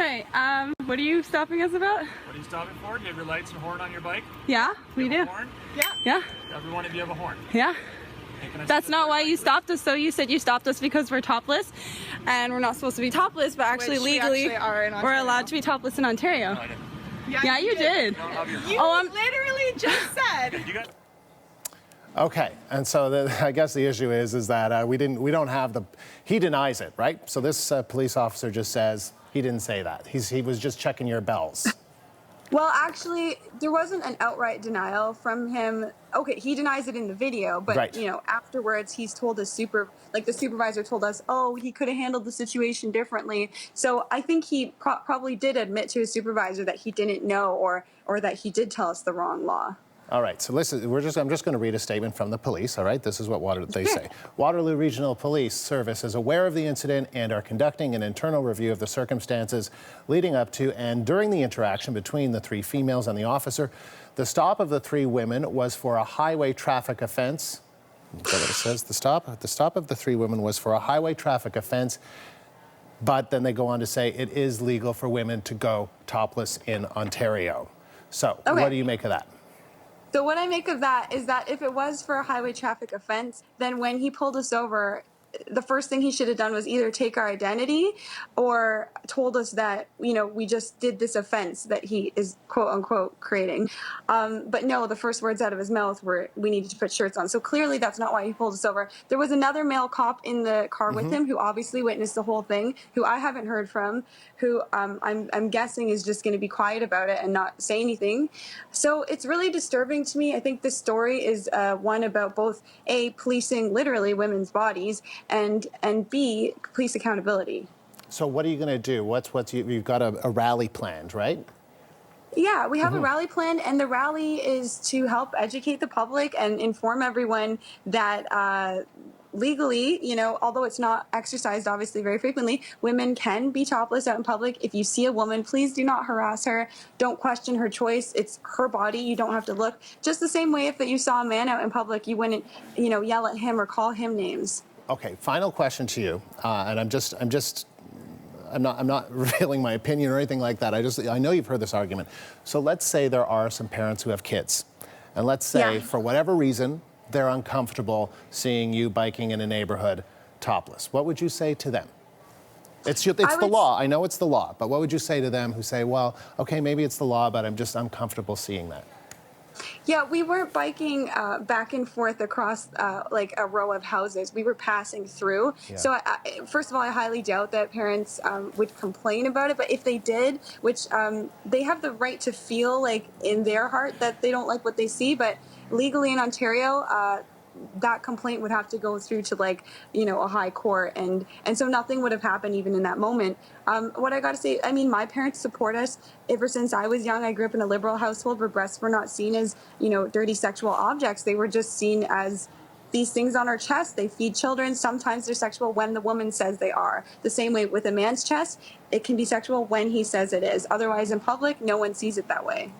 Hi. What are you stopping us about? What are you stopping for? Do you have your lights and horn on your bike? Yeah, we do. Horn? Yeah. Every one of you have a horn. Yeah. Hey, can I That's see not the- why you stopped us, though. You said you stopped us because we're topless, and we're not supposed to be topless, but actually Which we legally actually are in we're Ontario. allowed to be topless in Ontario. No, I didn't. Yeah, you did. You don't have your You Oh, literally just said. You got Okay, and so I guess the issue is that we don't have the. He denies it, right? So this police officer just says he didn't say that. He was just checking your bells. Well, actually, there wasn't an outright denial from him. Okay, he denies it in the video, but Right. you know, afterwards, he's told the supervisor told us, oh, he could have handled the situation differently. So I think he probably did admit to his supervisor that he didn't know, or that he did tell us the wrong law. All right, so listen, I'm just going to read a statement from the police, all right? This is what they say. Waterloo Regional Police Service is aware of the incident and are conducting an internal review of the circumstances leading up to and during the interaction between the three females and the officer. The stop of the three women was for a highway traffic offense. Is that what it says? The stop of the three women was for a highway traffic offense, but then they go on to say it is legal for women to go topless in Ontario. So Okay. what do you make of that? So what I make of that is that if it was for a highway traffic offense, then when he pulled us over, the first thing he should have done was either take our identity or told us that, you know, we just did this offense that he is quote unquote creating. But no, the first words out of his mouth were, we needed to put shirts on. So clearly that's not why he pulled us over. There was another male cop in the car with him who obviously witnessed the whole thing, who I haven't heard from, who I'm guessing is just going to be quiet about it and not say anything. So it's really disturbing to me. I think this story is one about both A, policing literally women's bodies, and B, police accountability. So what are you going to do? You've got a rally planned, right? Yeah, we have a rally planned, and the rally is to help educate the public and inform everyone that legally, you know, although it's not exercised obviously very frequently, women can be topless out in public. If you see a woman, please do not harass her. Don't question her choice. It's her body. You don't have to look. Just the same way if you saw a man out in public, you wouldn't, you know, yell at him or call him names. Okay, final question to you, and I'm not revealing my opinion or anything like that. I know you've heard this argument. So let's say there are some parents who have kids, and let's say for whatever reason they're uncomfortable seeing you biking in a neighborhood topless. What would you say to them? It's the law. I know it's the law, but what would you say to them who say, well, okay, maybe it's the law, but I'm just uncomfortable seeing that? Yeah, we weren't biking back and forth across like a row of houses. We were passing through. Yeah. So first of all, I highly doubt that parents would complain about it. But if they did, which they have the right to feel like in their heart that they don't like what they see. But legally in Ontario, that complaint would have to go through to, like, you know, a high court, and so nothing would have happened even in that moment. What I got to say, I mean, my parents support us ever since I was young. I grew up in a liberal household where breasts were not seen as, you know, dirty sexual objects. They were just seen as these things on our chest. They feed children. Sometimes they're sexual when the woman says they are. The same way with a man's chest, it can be sexual when he says it is. Otherwise, in public, no one sees it that way.